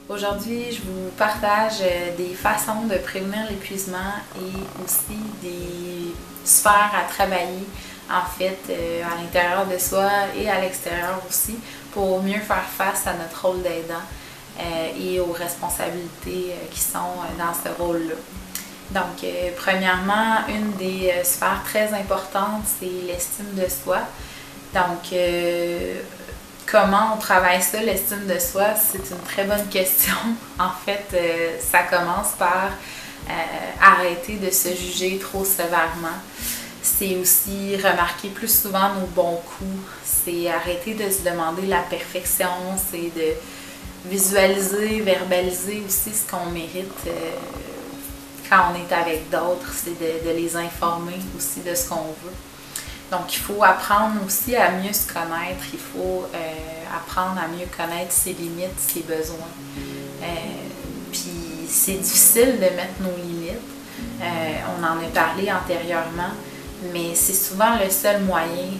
Aujourd'hui, je vous partage des façons de prévenir l'épuisement et aussi des sphères à travailler en fait à l'intérieur de soi et à l'extérieur aussi pour mieux faire face à notre rôle d'aidant et aux responsabilités qui sont dans ce rôle-là. Donc, premièrement, une des sphères très importantes, c'est l'estime de soi. Donc, comment on travaille ça, l'estime de soi? C'est une très bonne question. En fait, ça commence par arrêter de se juger trop sévèrement. C'est aussi remarquer plus souvent nos bons coups. C'est arrêter de se demander la perfection. C'est de visualiser, verbaliser aussi ce qu'on mérite quand on est avec d'autres. C'est de les informer aussi de ce qu'on veut. Donc, il faut apprendre aussi à mieux se connaître. Il faut apprendre à mieux connaître ses limites, ses besoins. Puis, c'est difficile de mettre nos limites. On en a parlé antérieurement, mais c'est souvent le seul moyen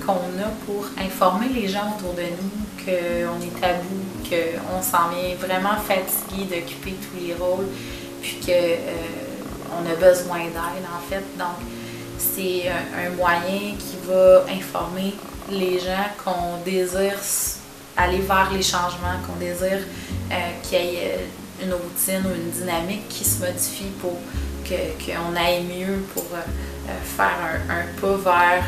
qu'on a pour informer les gens autour de nous qu'on est à bout, qu'on s'en vient vraiment fatigué d'occuper tous les rôles, puis qu'on a besoin d'aide, en fait. Donc, c'est un moyen qui va informer les gens qu'on désire aller vers les changements, qu'on désire qu'il y ait une routine ou une dynamique qui se modifie pour qu'on aille mieux, pour faire un pas vers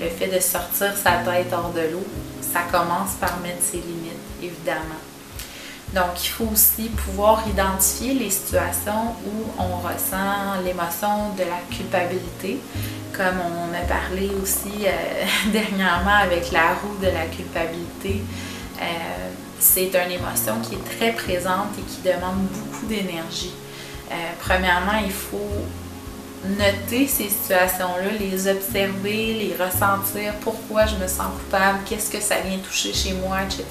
le fait de sortir sa tête hors de l'eau. Ça commence par mettre ses limites, évidemment. Donc, il faut aussi pouvoir identifier les situations où on ressent l'émotion de la culpabilité, comme on a parlé aussi dernièrement avec la roue de la culpabilité. C'est une émotion qui est très présente et qui demande beaucoup d'énergie. Premièrement, il faut noter ces situations-là, les observer, les ressentir, pourquoi je me sens coupable, qu'est-ce que ça vient toucher chez moi, etc.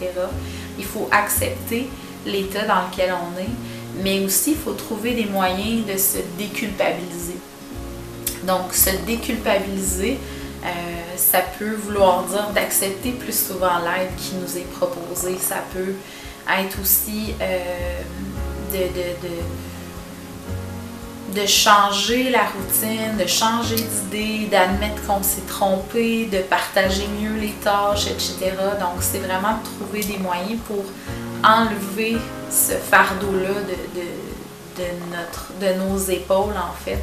Il faut accepter l'état dans lequel on est, mais aussi il faut trouver des moyens de se déculpabiliser. Donc, se déculpabiliser, ça peut vouloir dire d'accepter plus souvent l'aide qui nous est proposée. Ça peut être aussi de changer la routine, de changer d'idée, d'admettre qu'on s'est trompé, de partager mieux les tâches, etc. Donc, c'est vraiment de trouver des moyens pour enlever ce fardeau-là de nos épaules, en fait,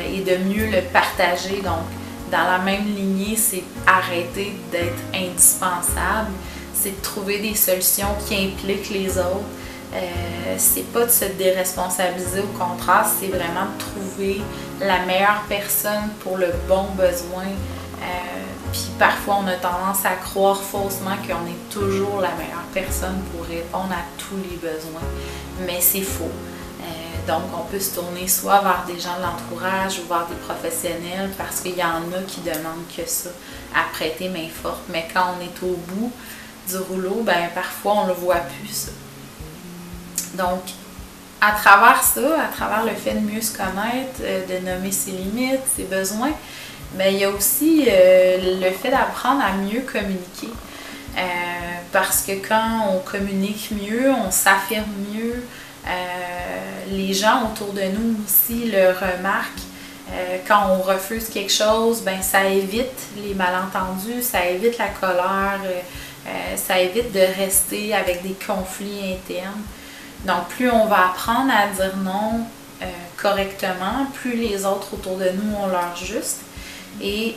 et de mieux le partager. Donc, dans la même lignée, c'est arrêter d'être indispensable, c'est de trouver des solutions qui impliquent les autres. C'est pas de se déresponsabiliser, au contraire, c'est vraiment de trouver la meilleure personne pour le bon besoin. Puis parfois, on a tendance à croire faussement qu'on est toujours la meilleure personne pour répondre à tous les besoins, mais c'est faux. Donc, on peut se tourner soit vers des gens de l'entourage ou vers des professionnels parce qu'il y en a qui demandent que ça, à prêter main forte. Mais quand on est au bout du rouleau, ben parfois, on le voit plus, ça. Donc, à travers ça, à travers le fait de mieux se connaître, de nommer ses limites, ses besoins, bien, il y a aussi le fait d'apprendre à mieux communiquer. Parce que quand on communique mieux, on s'affirme mieux, les gens autour de nous aussi le remarquent. Quand on refuse quelque chose, ben, ça évite les malentendus, ça évite la colère, ça évite de rester avec des conflits internes. Donc, plus on va apprendre à dire non correctement, plus les autres autour de nous ont leur juste. Et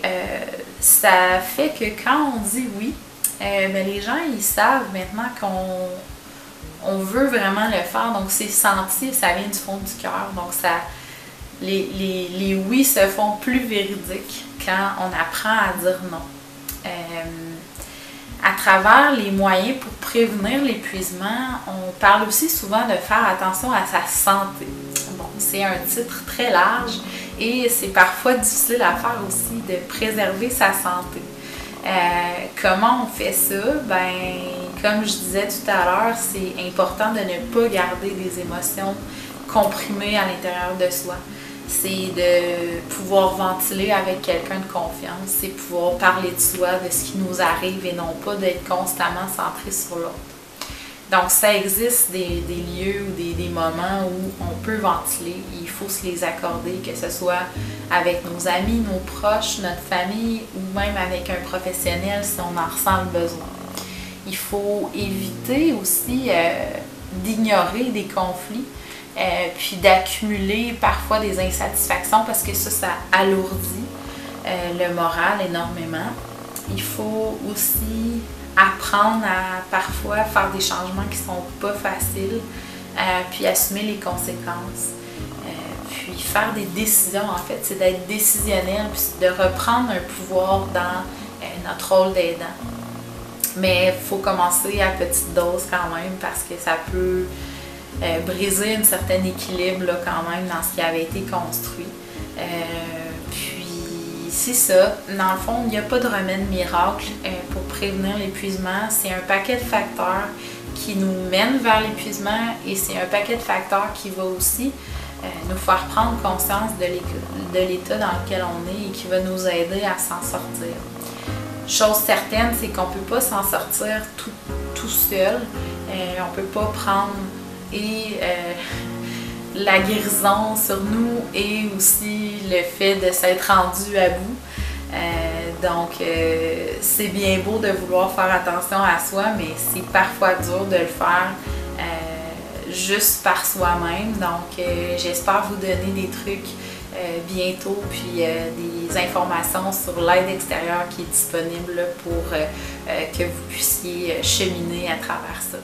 ça fait que quand on dit oui, ben, les gens, ils savent maintenant qu'on veut vraiment le faire. Donc, c'est senti, ça vient du fond du cœur. Donc, les oui se font plus véridiques quand on apprend à dire non. À travers les moyens pour prévenir l'épuisement, on parle aussi souvent de faire attention à sa santé. Bon, c'est un titre très large et c'est parfois difficile à faire aussi de préserver sa santé. Comment on fait ça? Ben, comme je disais tout à l'heure, c'est important de ne pas garder des émotions comprimées à l'intérieur de soi. C'est de pouvoir ventiler avec quelqu'un de confiance, c'est pouvoir parler de soi, de ce qui nous arrive et non pas d'être constamment centré sur l'autre. Donc, ça existe des lieux ou des moments où on peut ventiler. Il faut se les accorder, que ce soit avec nos amis, nos proches, notre famille ou même avec un professionnel si on en ressent le besoin. Il faut éviter aussi d'ignorer des conflits, puis d'accumuler parfois des insatisfactions parce que ça alourdit le moral énormément. Il faut aussi apprendre à parfois faire des changements qui ne sont pas faciles, puis assumer les conséquences. Puis faire des décisions, en fait, c'est d'être décisionnel, puis de reprendre un pouvoir dans notre rôle d'aidant. Mais il faut commencer à petite dose quand même parce que ça peut briser un certain équilibre là, quand même dans ce qui avait été construit. Puis c'est ça, dans le fond, il n'y a pas de remède miracle pour prévenir l'épuisement. C'est un paquet de facteurs qui nous mènent vers l'épuisement et c'est un paquet de facteurs qui va aussi nous faire prendre conscience de l'état dans lequel on est et qui va nous aider à s'en sortir. Chose certaine, c'est qu'on ne peut pas s'en sortir tout seul. On ne peut pas prendre la guérison sur nous et aussi le fait de s'être rendu à bout. Donc, c'est bien beau de vouloir faire attention à soi, mais c'est parfois dur de le faire juste par soi-même. Donc, j'espère vous donner des trucs bientôt, puis des informations sur l'aide extérieure qui est disponible pour que vous puissiez cheminer à travers ça.